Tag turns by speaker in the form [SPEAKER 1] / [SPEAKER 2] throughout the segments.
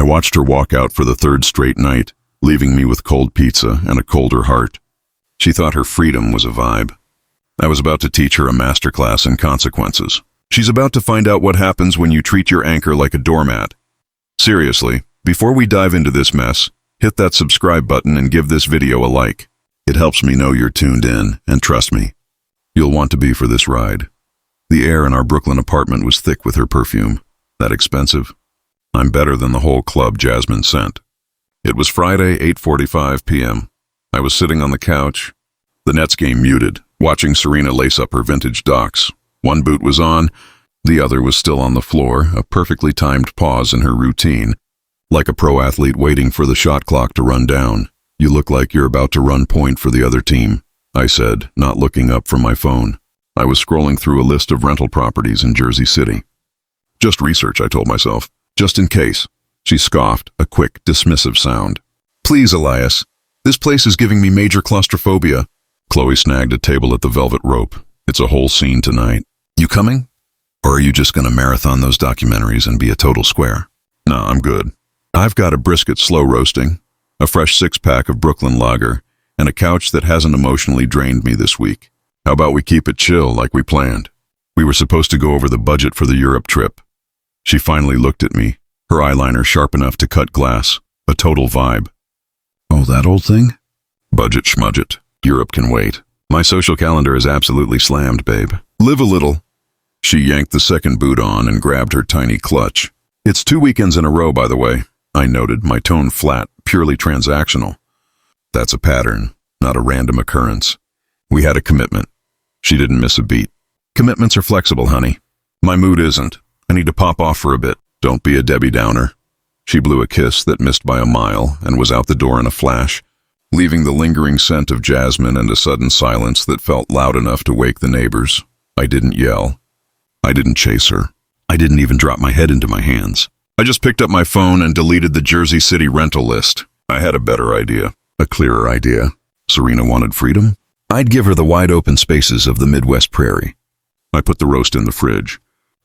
[SPEAKER 1] watched her walk out for the third straight night, leaving me with cold pizza and a colder heart. She thought her freedom was a vibe. I was about to teach her a masterclass in consequences. She's about to find out what happens when you treat your anchor like a doormat. Seriously, before we dive into this mess, hit that subscribe button and give this video a like. It helps me know you're tuned in, and trust me, you'll want to be for this ride. The air in our Brooklyn apartment was thick with her perfume. That expensive? I'm better than the whole club Jasmine sent. It was Friday, 8:45 p.m. I was sitting on the couch, the Nets game muted, watching Serena lace up her vintage Docs. One boot was on, the other was still on the floor, a perfectly timed pause in her routine, like a pro athlete waiting for the shot clock to run down. "You look like you're about to run point for the other team," I said, not looking up from my phone. I was scrolling through a list of rental properties in Jersey City. "Just research," I told myself. "Just in case." She scoffed, a quick, dismissive sound. "Please, Elias. This place is giving me major claustrophobia." Chloe snagged a table at the Velvet Rope. "It's a whole scene tonight. You coming? Or are you just gonna marathon those documentaries and be a total square?" "Nah, I'm good. I've got a brisket slow roasting, a fresh six-pack of Brooklyn Lager, and a couch that hasn't emotionally drained me this week. How about we keep it chill like we planned? We were supposed to go over the budget for the Europe trip." She finally looked at me, her eyeliner sharp enough to cut glass, a total vibe. "Oh, that old thing?" "Budget schmudget. Europe can wait. My social calendar is absolutely slammed, babe. Live a little." She yanked the second boot on and grabbed her tiny clutch. "It's 2 weekends in a row, by the way," I noted, my tone flat, purely transactional. "That's a pattern, not a random occurrence. We had a commitment." She didn't miss a beat. "Commitments are flexible, honey. My mood isn't. I need to pop off for a bit. Don't be a Debbie Downer." She blew a kiss that missed by a mile and was out the door in a flash, leaving the lingering scent of jasmine and a sudden silence that felt loud enough to wake the neighbors. I didn't yell. I didn't chase her. I didn't even drop my head into my hands. I just picked up my phone and deleted the Jersey City rental list. I had a better idea, a clearer idea. Serena wanted freedom? I'd give her the wide-open spaces of the Midwest prairie. I put the roast in the fridge.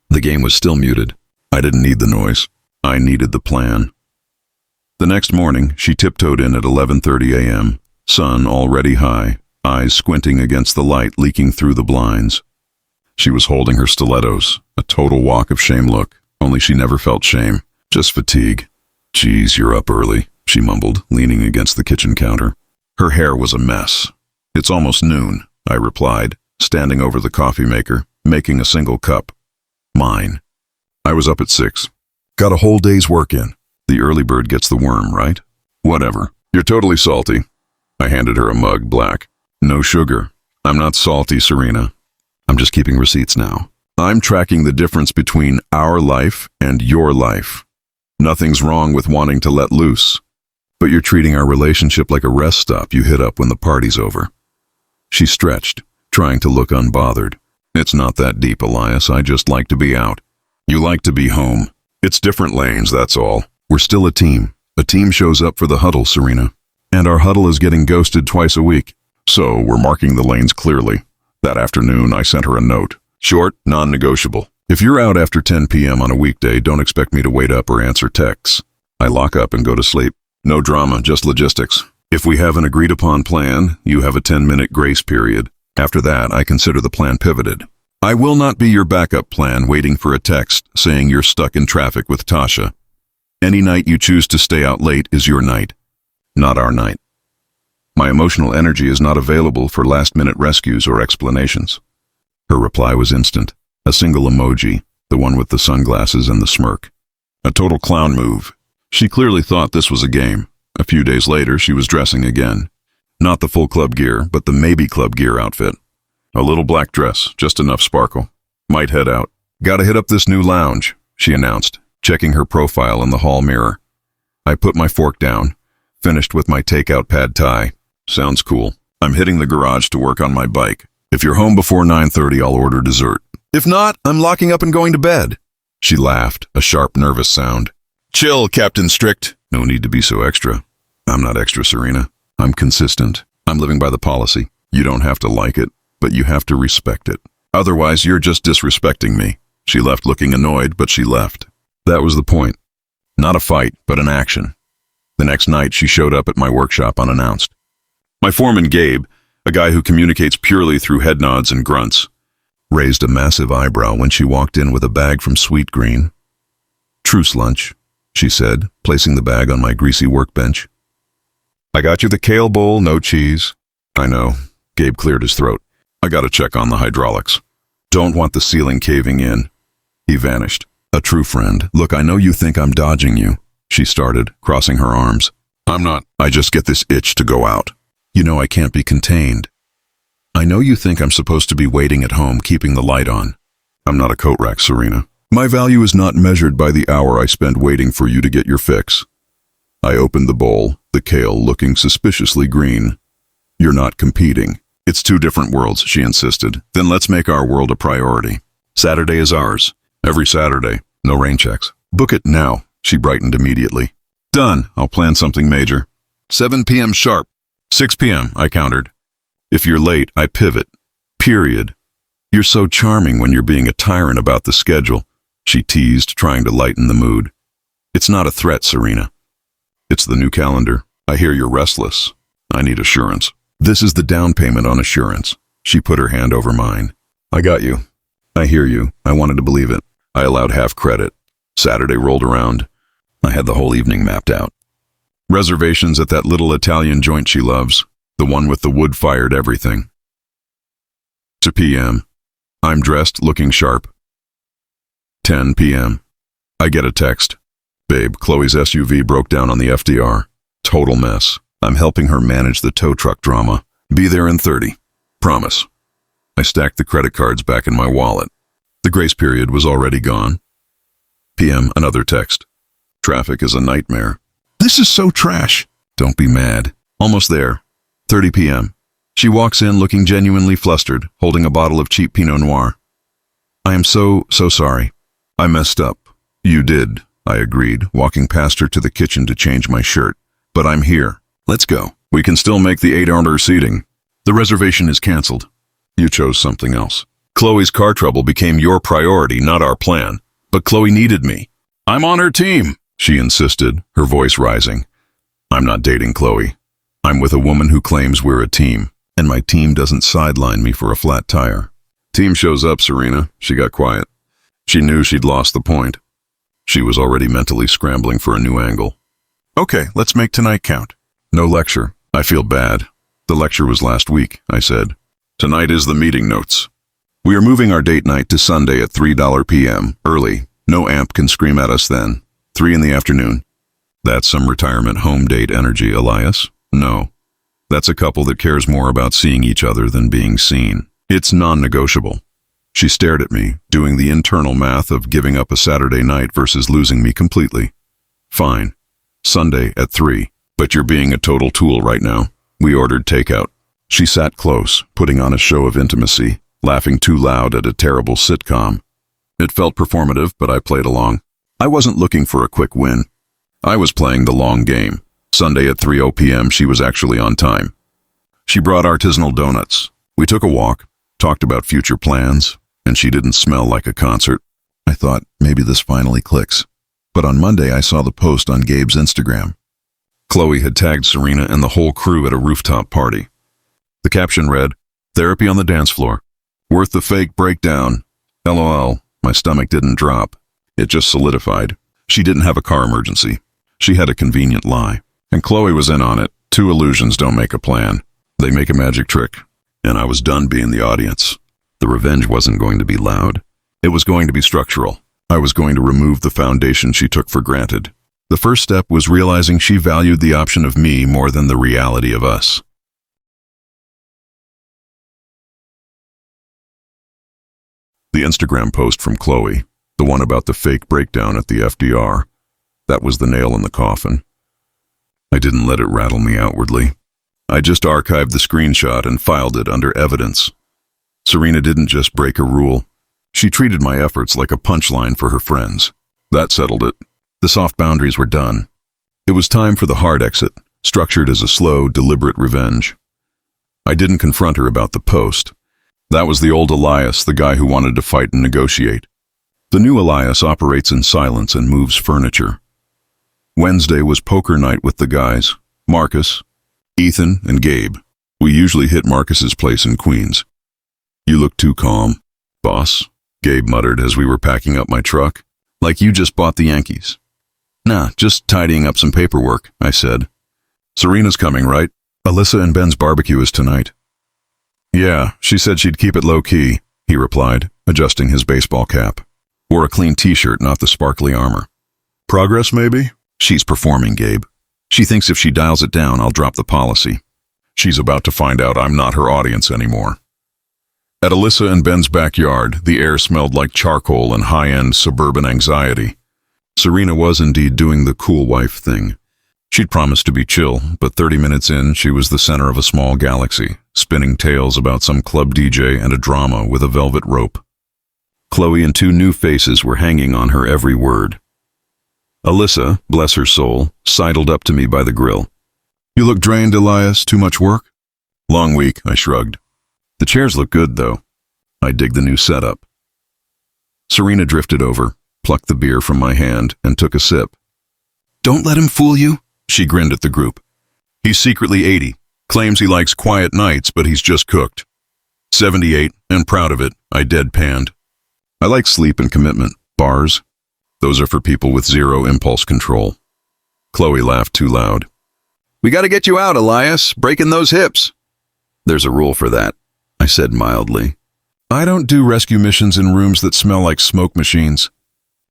[SPEAKER 1] The game was still muted. I didn't need the noise. I needed the plan. The next morning, she tiptoed in at 11:30 a.m., sun already high, eyes squinting against the light leaking through the blinds. She was holding her stilettos, a total walk of shame look, only she never felt shame, just fatigue. "Geez, you're up early," she mumbled, leaning against the kitchen counter. Her hair was a mess. "It's almost noon," I replied, standing over the coffee maker, making a single cup. Mine. I was up at 6. Got a whole day's work in. The early bird gets the worm, right? Whatever. You're totally salty. I handed her a mug, black. "No sugar. I'm not salty, Serena. I'm just keeping receipts now. I'm tracking the difference between our life and your life. Nothing's wrong with wanting to let loose. But you're treating our relationship like a rest stop you hit up when the party's over." She stretched, trying to look unbothered. "It's not that deep, Elias. I just like to be out. You like to be home. It's different lanes, that's all. We're still a team. A team shows up for the huddle, Serena. And our huddle is getting ghosted twice a week. So we're marking the lanes clearly." That afternoon, I sent her a note. Short, non-negotiable. "If you're out after 10 p.m. on a weekday, don't expect me to wait up or answer texts. I lock up and go to sleep. No drama, just logistics. If we have an agreed-upon plan, you have a 10-minute grace period. After that, I consider the plan pivoted. I will not be your backup plan waiting for a text saying you're stuck in traffic with Tasha. Any night you choose to stay out late is your night, not our night. My emotional energy is not available for last-minute rescues or explanations." Her reply was instant. A single emoji, the one with the sunglasses and the smirk. A total clown move. She clearly thought this was a game. A few days later, she was dressing again. Not the full club gear, but the maybe club gear outfit. A little black dress, just enough sparkle. Might head out. "Gotta hit up this new lounge," she announced, checking her profile in the hall mirror. I put my fork down, finished with my takeout pad thai. "Sounds cool. I'm hitting the garage to work on my bike. If you're home before 9:30, I'll order dessert. If not, I'm locking up and going to bed." She laughed, a sharp, nervous sound. "Chill, Captain Strict." "No need to be so extra." "I'm not extra, Serena. I'm consistent. I'm living by the policy. You don't have to like it, but you have to respect it. Otherwise, you're just disrespecting me." She left looking annoyed, but she left. That was the point. Not a fight, but an action. The next night, she showed up at my workshop unannounced. My foreman, Gabe, a guy who communicates purely through head nods and grunts, raised a massive eyebrow when she walked in with a bag from Sweet Green. "Truce lunch," she said, placing the bag on my greasy workbench. "I got you the kale bowl, no cheese." "I know." Gabe cleared his throat. "I gotta check on the hydraulics. Don't want the ceiling caving in." He vanished. A true friend. "Look, I know you think I'm dodging you," she started, crossing her arms. "I'm not. I just get this itch to go out. You know I can't be contained. I know you think I'm supposed to be waiting at home, keeping the light on. I'm not a coat rack, Serena. My value is not measured by the hour I spend waiting for you to get your fix." I opened the bowl, the kale looking suspiciously green. "You're not competing. It's two different worlds," she insisted. "Then let's make our world a priority. Saturday is ours. Every Saturday. No rain checks. Book it now." She brightened immediately. "Done. I'll plan something major. 7 p.m. sharp." 6 p.m., I countered. "If you're late, I pivot. Period." "You're so charming when you're being a tyrant about the schedule," she teased, trying to lighten the mood. "It's not a threat, Serena. It's the new calendar. I hear you're restless. I need assurance. This is the down payment on assurance." She put her hand over mine. "I got you. I hear you. I wanted to believe it." I allowed half credit. Saturday rolled around. I had the whole evening mapped out. Reservations at that little Italian joint she loves, the one with the wood-fired everything. 2 p.m. I'm dressed, looking sharp. 10 p.m. I get a text. "Babe, Chloe's SUV broke down on the FDR. Total mess. I'm helping her manage the tow truck drama. Be there in 30. Promise." I stacked the credit cards back in my wallet. The grace period was already gone. PM, another text. "Traffic is a nightmare." "This is so trash." "Don't be mad." Almost there. 30 p.m. She walks in looking genuinely flustered, holding a bottle of cheap Pinot Noir. "I am so sorry. I messed up." "You did," I agreed, walking past her to the kitchen to change my shirt. "But I'm here. Let's go. We can still make the 8-order seating. The reservation is canceled." "You chose something else." "Chloe's car trouble became your priority, not our plan. But Chloe needed me." "I'm on her team," she insisted, her voice rising. "I'm not dating Chloe. I'm with a woman who claims we're a team, and my team doesn't sideline me for a flat tire." "Team shows up, Serena." She got quiet. She knew she'd lost the point. She was already mentally scrambling for a new angle. "Okay, let's make tonight count." "No lecture. I feel bad." "The lecture was last week," I said. "Tonight is the meeting notes. We are moving our date night to Sunday at 3 p.m. Early. No amp can scream at us then. 3 in the afternoon. That's some retirement home date energy, Elias. No. That's a couple that cares more about seeing each other than being seen. It's non-negotiable." She stared at me, doing the internal math of giving up a Saturday night versus losing me completely. "Fine. Sunday at 3. But you're being a total tool right now." We ordered takeout. She sat close, putting on a show of intimacy, laughing too loud at a terrible sitcom. It felt performative, but I played along. I wasn't looking for a quick win. I was playing the long game. Sunday at 3 p.m. she was actually on time. She brought artisanal donuts. We took a walk, talked about future plans, and she didn't smell like a concert. I thought, maybe this finally clicks. But on Monday I saw the post on Gabe's Instagram. Chloe had tagged Serena and the whole crew at a rooftop party. The caption read, "Therapy on the dance floor. Worth the fake breakdown. LOL." My stomach didn't drop. It just solidified. She didn't have a car emergency. She had a convenient lie. And Chloe was in on it. Two illusions don't make a plan. They make a magic trick. And I was done being the audience. The revenge wasn't going to be loud. It was going to be structural. I was going to remove the foundation she took for granted. The first step was realizing she valued the option of me more than the reality of us. The Instagram post from Chloe, the one about the fake breakdown at the FDR, that was the nail in the coffin. I didn't let it rattle me outwardly. I just archived the screenshot and filed it under evidence. Serena didn't just break a rule. She treated my efforts like a punchline for her friends. That settled it. The soft boundaries were done. It was time for the hard exit, structured as a slow, deliberate revenge. I didn't confront her about the post. That was the old Elias, the guy who wanted to fight and negotiate. The new Elias operates in silence and moves furniture. Wednesday was poker night with the guys, Marcus, Ethan, and Gabe. We usually hit Marcus's place in Queens. You look too calm, boss, Gabe muttered as we were packing up my truck. Like you just bought the Yankees. Nah, just tidying up some paperwork, I said. Serena's coming, right? Alyssa and Ben's barbecue is tonight. Yeah, she said she'd keep it low-key, he replied, adjusting his baseball cap. Wore a clean t-shirt, not the sparkly armor. Progress, maybe? She's performing, Gabe. She thinks if she dials it down, I'll drop the policy. She's about to find out I'm not her audience anymore. At Alyssa and Ben's backyard, the air smelled like charcoal and high-end suburban anxiety. Serena was indeed doing the cool wife thing. She'd promised to be chill, but 30 minutes in, she was the center of a small galaxy, spinning tales about some club DJ and a drama with a velvet rope. Chloe and two new faces were hanging on her every word. Alyssa, bless her soul, sidled up to me by the grill. You look drained, Elias. Too much work? Long week, I shrugged. The chairs look good, though. I dig the new setup. Serena drifted over, plucked the beer from my hand, and took a sip. Don't let him fool you, she grinned at the group. He's secretly 80, claims he likes quiet nights, but he's just cooked. 78, and proud of it, I deadpanned. I like sleep and commitment. Bars? Those are for people with zero impulse control. Chloe laughed too loud. We gotta get you out, Elias, breaking those hips. There's a rule for that, I said mildly. I don't do rescue missions in rooms that smell like smoke machines.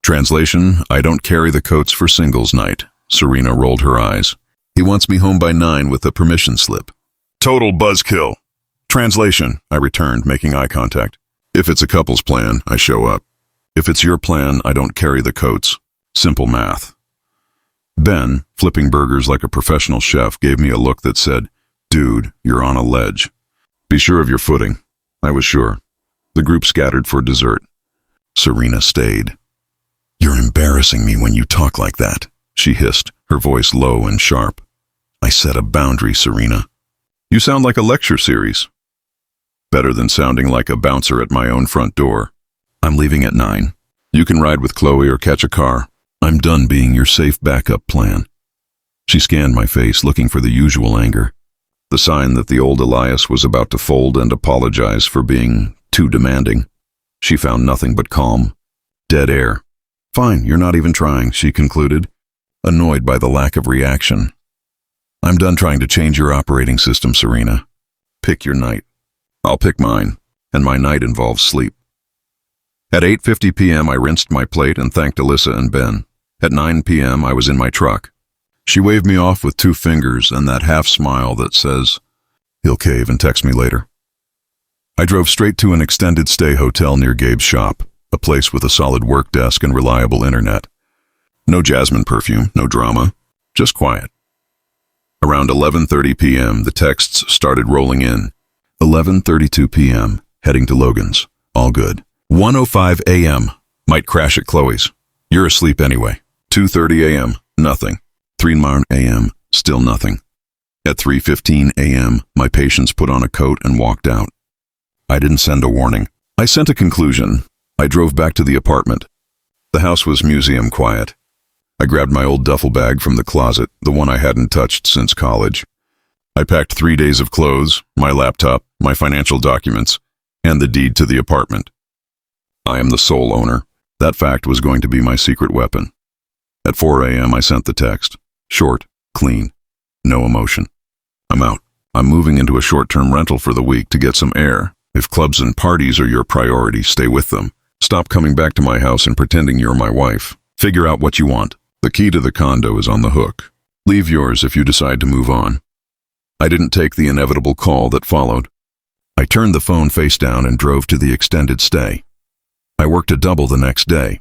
[SPEAKER 1] Translation, I don't carry the coats for singles night. Serena rolled her eyes. He wants me home by 9 with a permission slip. Total buzzkill. Translation, I returned, making eye contact. If it's a couple's plan, I show up. If it's your plan, I don't carry the coats. Simple math. Ben, flipping burgers like a professional chef, gave me a look that said, Dude, you're on a ledge. Be sure of your footing. I was sure. The group scattered for dessert. Serena stayed. You're embarrassing me when you talk like that, she hissed, her voice low and sharp. I set a boundary, Serena. You sound like a lecture series. Better than sounding like a bouncer at my own front door. I'm leaving at 9. You can ride with Chloe or catch a car. I'm done being your safe backup plan. She scanned my face, looking for the usual anger. The sign that the old Elias was about to fold and apologize for being too demanding. She found nothing but calm. Dead air. Fine, you're not even trying, she concluded, annoyed by the lack of reaction. I'm done trying to change your operating system, Serena. Pick your night. I'll pick mine, and my night involves sleep. At 8:50 p.m. I rinsed my plate and thanked Alyssa and Ben. At 9 p.m. I was in my truck. She waved me off with 2 fingers and that half smile that says, he'll cave and text me later. I drove straight to an extended stay hotel near Gabe's shop, a place with a solid work desk and reliable internet. No jasmine perfume, no drama, just quiet. Around 11:30 p.m. the texts started rolling in. 11:32 p.m. heading to Logan's. All good. 1:05 a.m. might crash at Chloe's. You're asleep anyway. 2:30 a.m. nothing. 3 a.m. still nothing. At 3:15 a.m. my patients put on a coat and walked out. I didn't send a warning. I sent a conclusion. I drove back to the apartment. The house was museum quiet. I grabbed my old duffel bag from the closet, the one I hadn't touched since college. I packed 3 days of clothes, my laptop, my financial documents, and the deed to the apartment. I am the sole owner. That fact was going to be my secret weapon. At 4 a.m. I sent the text. Short, clean, no emotion. I'm out. I'm moving into a short-term rental for the week to get some air. If clubs and parties are your priority, stay with them. Stop coming back to my house and pretending you're my wife. Figure out what you want. The key to the condo is on the hook. Leave yours if you decide to move on. I didn't take the inevitable call that followed. I turned the phone face down and drove to the extended stay. I worked a double the next day.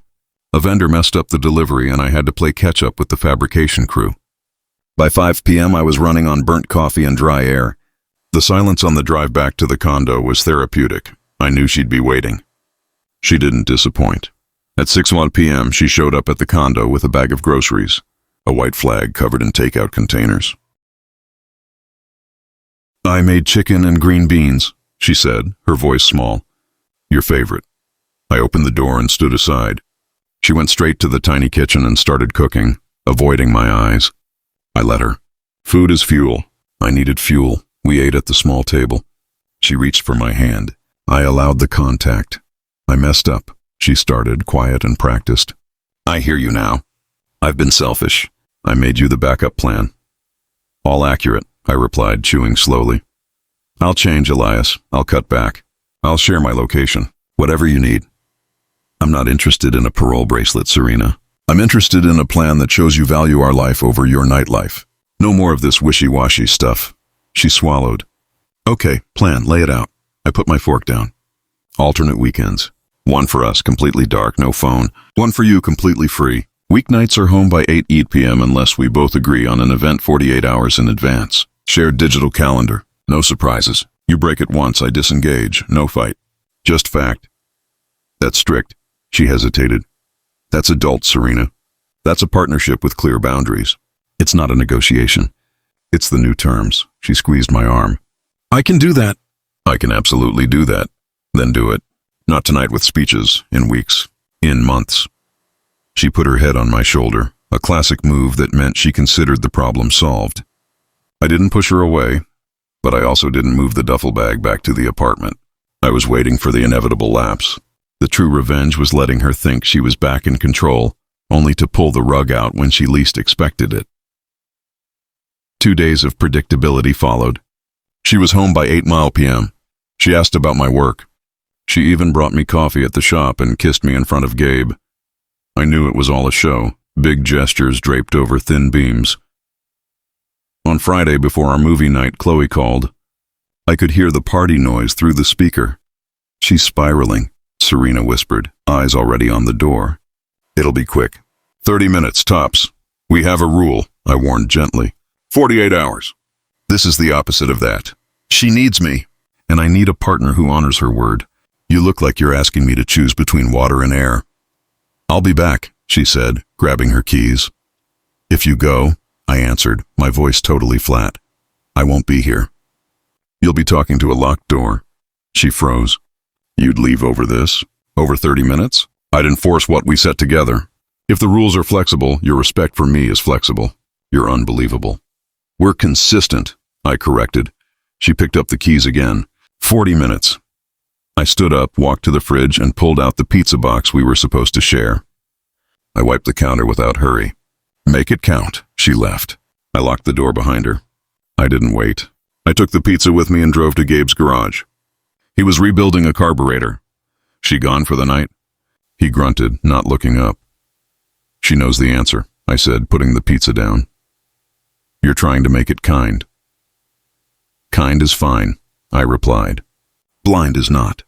[SPEAKER 1] A vendor messed up the delivery and I had to play catch-up with the fabrication crew. By 5 p.m. I was running on burnt coffee and dry air. The silence on the drive back to the condo was therapeutic. I knew she'd be waiting. She didn't disappoint. At 6:01 p.m. she showed up at the condo with a bag of groceries, a white flag covered in takeout containers. I made chicken and green beans, she said, her voice small. Your favorite. I opened the door and stood aside. She went straight to the tiny kitchen and started cooking, avoiding my eyes. I let her. Food is fuel. I needed fuel. We ate at the small table. She reached for my hand. I allowed the contact. I messed up, she started, quiet and practiced. I hear you now. I've been selfish. I made you the backup plan. All accurate, I replied, chewing slowly. I'll change, Elias. I'll cut back. I'll share my location. Whatever you need. I'm not interested in a parole bracelet, Serena. I'm interested in a plan that shows you value our life over your nightlife. No more of this wishy-washy stuff. She swallowed. Okay, plan, lay it out. I put my fork down. Alternate weekends. One for us, completely dark, no phone. One for you, completely free. Weeknights are home by 8 p.m. unless we both agree on an event 48 hours in advance. Shared digital calendar. No surprises. You break it once, I disengage. No fight. Just fact. That's strict. She hesitated. That's adult, Serena. That's a partnership with clear boundaries. It's not a negotiation. It's the new terms. She squeezed my arm. I can do that. I can absolutely do that. Then do it. Not tonight with speeches, in weeks, in months. She put her head on my shoulder, a classic move that meant she considered the problem solved. I didn't push her away, but I also didn't move the duffel bag back to the apartment. I was waiting for the inevitable lapse. The true revenge was letting her think she was back in control, only to pull the rug out when she least expected it. 2 days of predictability followed. She was home by 8 p.m. She asked about my work. She even brought me coffee at the shop and kissed me in front of Gabe. I knew it was all a show, big gestures draped over thin beams. On Friday before our movie night, Chloe called. I could hear the party noise through the speaker. She's spiraling, Serena whispered, eyes already on the door. It'll be quick. 30 minutes, tops. We have a rule, I warned gently. 48 hours. This is the opposite of that. She needs me, and I need a partner who honors her word. You look like you're asking me to choose between water and air. I'll be back, she said, grabbing her keys. If you go, I answered, my voice totally flat. I won't be here. You'll be talking to a locked door. She froze. You'd leave over this? Over 30 minutes? I'd enforce what we set together. If the rules are flexible, your respect for me is flexible. You're unbelievable. We're consistent, I corrected. She picked up the keys again. 40 minutes. I stood up, walked to the fridge, and pulled out the pizza box we were supposed to share. I wiped the counter without hurry. Make it count, she left. I locked the door behind her. I didn't wait. I took the pizza with me and drove to Gabe's garage. He was rebuilding a carburetor. She gone for the night? He grunted, not looking up. She knows the answer, I said, putting the pizza down. You're trying to make it kind. Kind is fine, I replied. Blind is not.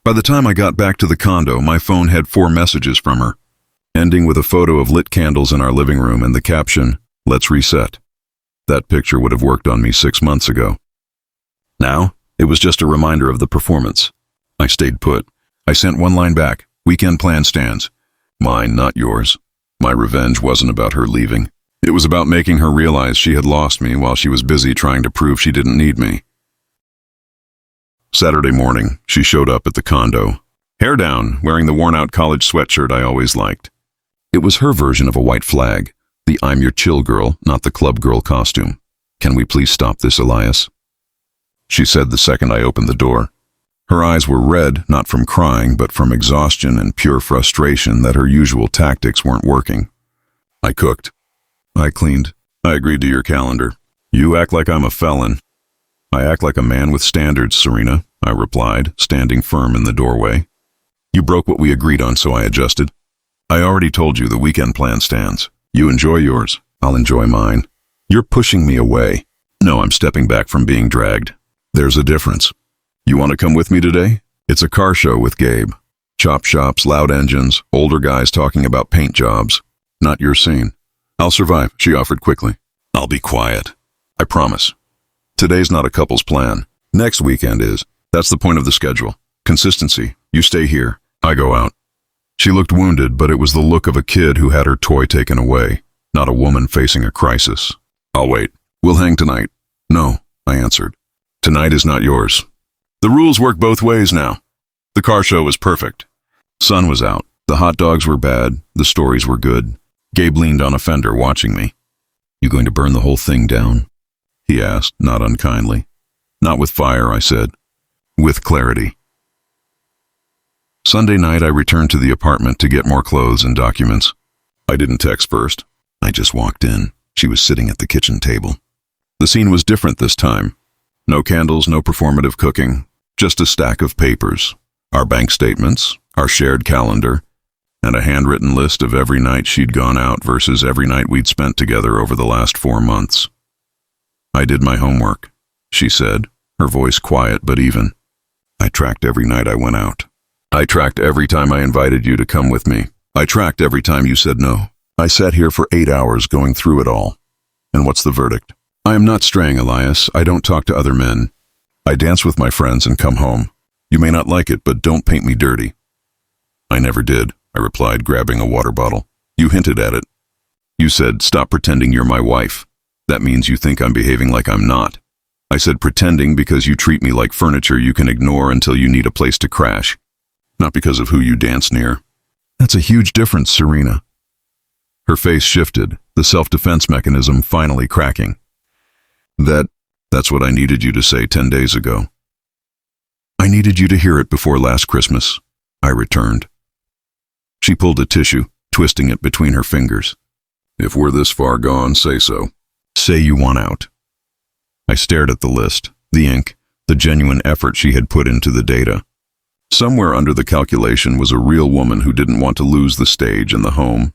[SPEAKER 1] By the time I got back to the condo, my phone had 4 messages from her, ending with a photo of lit candles in our living room and the caption, "Let's reset." That picture would have worked on me 6 months ago. Now, it was just a reminder of the performance. I stayed put. I sent one line back, "Weekend plan stands." Mine, not yours. My revenge wasn't about her leaving. It was about making her realize she had lost me while she was busy trying to prove she didn't need me. Saturday morning, she showed up at the condo. Hair down, wearing the worn-out college sweatshirt I always liked. It was her version of a white flag, the I'm your chill girl, not the club girl costume. Can we please stop this, Elias? She said the second I opened the door. Her eyes were red, not from crying, but from exhaustion and pure frustration that her usual tactics weren't working. I cooked. I cleaned. I agreed to your calendar. You act like I'm a felon. I act like a man with standards, Serena, I replied, standing firm in the doorway. You broke what we agreed on, so I adjusted. I already told you the weekend plan stands. You enjoy yours. I'll enjoy mine. You're pushing me away. No, I'm stepping back from being dragged. There's a difference. You want to come with me today? It's a car show with Gabe. Chop shops, loud engines, older guys talking about paint jobs. Not your scene. I'll survive, she offered quickly. I'll be quiet. I promise. Today's not a couple's plan. Next weekend is. That's the point of the schedule. Consistency. You stay here. I go out. She looked wounded, but it was the look of a kid who had her toy taken away, not a woman facing a crisis. I'll wait. We'll hang tonight. No, I answered. Tonight is not yours. The rules work both ways now. The car show was perfect. Sun was out. The hot dogs were bad. The stories were good. Gabe leaned on a fender, watching me. You going to burn the whole thing down? He asked, not unkindly. Not with fire, I said. With clarity. Sunday night, I returned to the apartment to get more clothes and documents. I didn't text first. I just walked in. She was sitting at the kitchen table. The scene was different this time. No candles, no performative cooking, just a stack of papers, our bank statements, our shared calendar, and a handwritten list of every night she'd gone out versus every night we'd spent together over the last 4 months. I did my homework, she said, her voice quiet but even. I tracked every night I went out. I tracked every time I invited you to come with me. I tracked every time you said no. I sat here for 8 hours going through it all. And what's the verdict? I am not straying, Elias. I don't talk to other men. I dance with my friends and come home. You may not like it, but don't paint me dirty. I never did, I replied, grabbing a water bottle. You hinted at it. You said, stop pretending you're my wife. That means you think I'm behaving like I'm not. I said pretending because you treat me like furniture you can ignore until you need a place to crash. Not because of who you dance near. That's a huge difference, Serena. Her face shifted, the self-defense mechanism finally cracking. That's what I needed you to say 10 days ago. I needed you to hear it before last Christmas, I returned. She pulled a tissue, twisting it between her fingers. If we're this far gone, say so. Say you want out. I stared at the list, the ink, the genuine effort she had put into the data. Somewhere under the calculation was a real woman who didn't want to lose the stage and the home.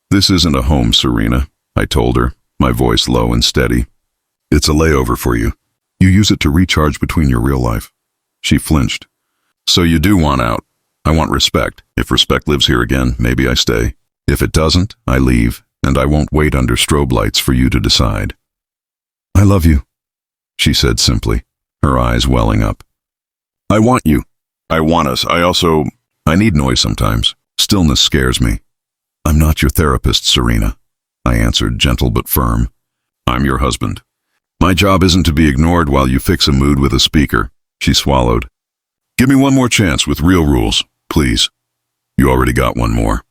[SPEAKER 1] This isn't a home, Serena, I told her, my voice low and steady. It's a layover for you. You use it to recharge between your real life. She flinched. So you do want out. I want respect. If respect lives here again, maybe I stay. If it doesn't, I leave, and I won't wait under strobe lights for you to decide. I love you, she said simply, her eyes welling up. I want you. I want us. I need noise sometimes. Stillness scares me. I'm not your therapist, Serena, I answered, gentle but firm. I'm your husband. My job isn't to be ignored while you fix a mood with a speaker, she swallowed. Give me one more chance with real rules, please. You already got one more.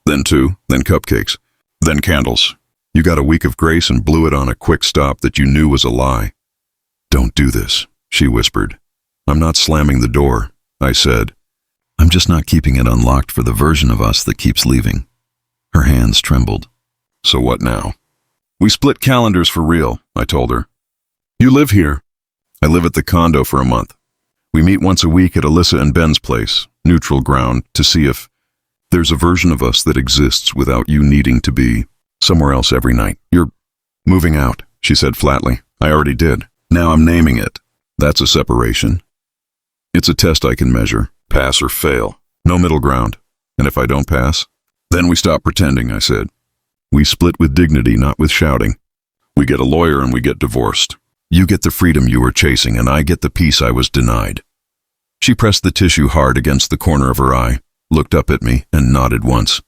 [SPEAKER 1] Then 2, then cupcakes, then candles. You got a week of grace and blew it on a quick stop that you knew was a lie. Don't do this, she whispered. I'm not slamming the door, I said. I'm just not keeping it unlocked for the version of us that keeps leaving. Her hands trembled. So what now? We split calendars for real, I told her. You live here. I live at the condo for a month. We meet once a week at Alyssa and Ben's place, neutral ground, to see if there's a version of us that exists without you needing to be somewhere else every night. You're moving out, she said flatly. I already did. Now I'm naming it. That's a separation. It's a test I can measure, pass or fail. No middle ground. And if I don't pass, then we stop pretending, I said. We split with dignity, not with shouting. We get a lawyer and we get divorced. You get the freedom you were chasing, and I get the peace I was denied. She pressed the tissue hard against the corner of her eye, looked up at me, and nodded once.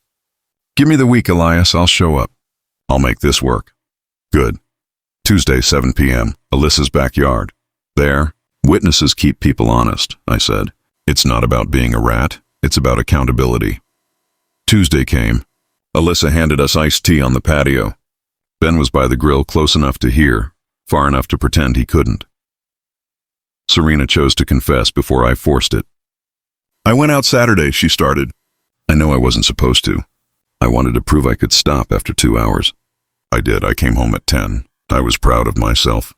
[SPEAKER 1] Give me the week, Elias. I'll show up. I'll make this work. Good. Tuesday, 7 p.m., Alyssa's backyard. There, witnesses keep people honest, I said. It's not about being a rat. It's about accountability. Tuesday came. Alyssa handed us iced tea on the patio. Ben was by the grill, close enough to hear, far enough to pretend he couldn't. Serena chose to confess before I forced it. I went out Saturday, she started. I know I wasn't supposed to. I wanted to prove I could stop after 2 hours. I did. I came home at 10. I was proud of myself.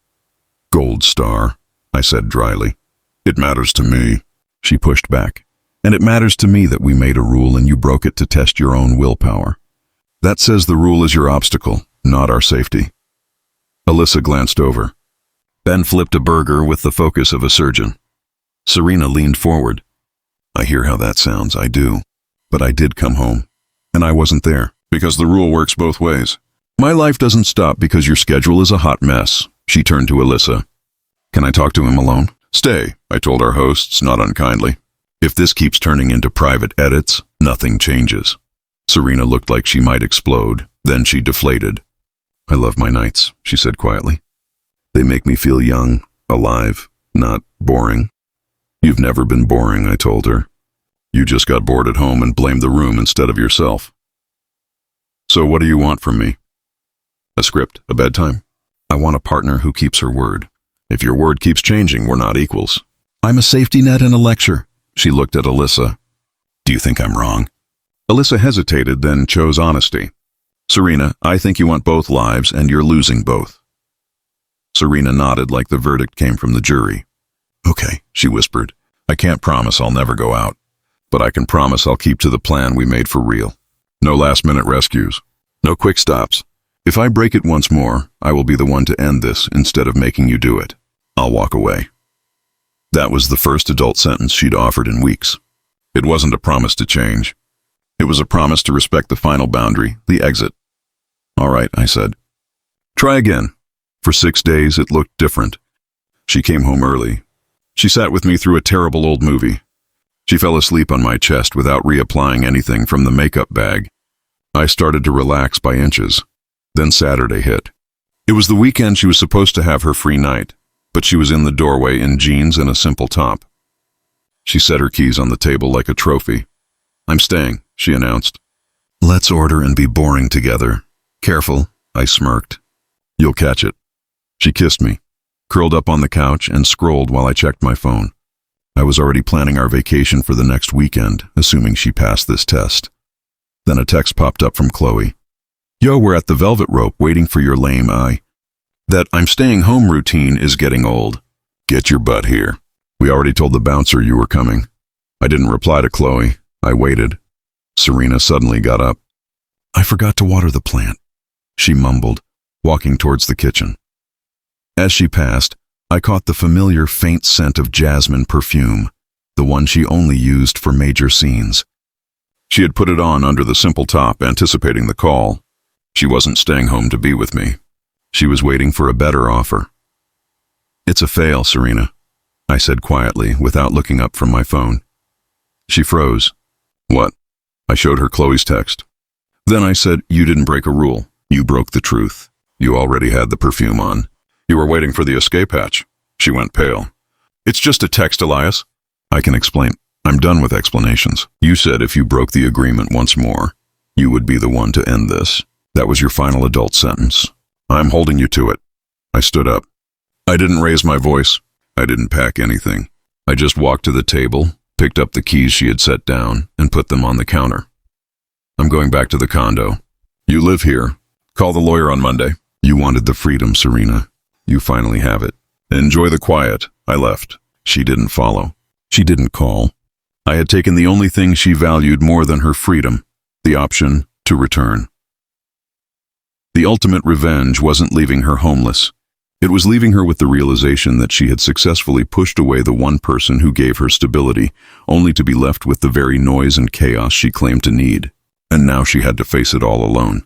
[SPEAKER 1] Gold star, I said dryly. It matters to me, she pushed back. And it matters to me that we made a rule and you broke it to test your own willpower. That says the rule is your obstacle, not our safety. Alyssa glanced over. Ben flipped a burger with the focus of a surgeon. Serena leaned forward. I hear how that sounds, I do. But I did come home. And I wasn't there, because the rule works both ways. My life doesn't stop because your schedule is a hot mess. She turned to Alyssa. Can I talk to him alone? Stay, I told our hosts, not unkindly. If this keeps turning into private edits, nothing changes. Serena looked like she might explode. Then she deflated. I love my nights, she said quietly. They make me feel young, alive, not boring. You've never been boring, I told her. You just got bored at home and blamed the room instead of yourself. So what do you want from me? A script, a bedtime? I want a partner who keeps her word. If your word keeps changing, we're not equals. I'm a safety net and a lecture. She looked at Alyssa. Do you think I'm wrong? Alyssa hesitated, then chose honesty. Serena, I think you want both lives, and you're losing both. Serena nodded like the verdict came from the jury. Okay, she whispered. I can't promise I'll never go out, but I can promise I'll keep to the plan we made for real. No last-minute rescues. No quick stops. If I break it once more, I will be the one to end this instead of making you do it. I'll walk away. That was the first adult sentence she'd offered in weeks. It wasn't a promise to change. It was a promise to respect the final boundary, the exit. All right, I said. Try again. For 6 days, it looked different. She came home early. She sat with me through a terrible old movie. She fell asleep on my chest without reapplying anything from the makeup bag. I started to relax by inches. Then Saturday hit. It was the weekend she was supposed to have her free night, but she was in the doorway in jeans and a simple top. She set her keys on the table like a trophy. I'm staying, she announced. Let's order and be boring together. Careful, I smirked. You'll catch it. She kissed me, curled up on the couch, and scrolled while I checked my phone. I was already planning our vacation for the next weekend, assuming she passed this test. Then a text popped up from Chloe. Yo, we're at the Velvet Rope waiting for your lame eye. That I'm staying home routine is getting old. Get your butt here. We already told the bouncer you were coming. I didn't reply to Chloe. I waited. Serena suddenly got up. I forgot to water the plant, she mumbled, walking towards the kitchen. As she passed, I caught the familiar faint scent of jasmine perfume, the one she only used for major scenes. She had put it on under the simple top, anticipating the call. She wasn't staying home to be with me. She was waiting for a better offer. It's a fail, Serena, I said quietly, without looking up from my phone. She froze. What? I showed her Chloe's text. Then I said, you didn't break a rule. You broke the truth. You already had the perfume on. You were waiting for the escape hatch. She went pale. It's just a text, Elias. I can explain. I'm done with explanations. You said if you broke the agreement once more, you would be the one to end this. That was your final adult sentence. I'm holding you to it. I stood up. I didn't raise my voice. I didn't pack anything. I just walked to the table, picked up the keys she had set down, and put them on the counter. I'm going back to the condo. You live here. Call the lawyer on Monday. You wanted the freedom, Serena. You finally have it. Enjoy the quiet. I left. She didn't follow. She didn't call. I had taken the only thing she valued more than her freedom, the option to return. The ultimate revenge wasn't leaving her homeless. It was leaving her with the realization that she had successfully pushed away the one person who gave her stability, only to be left with the very noise and chaos she claimed to need. And now she had to face it all alone.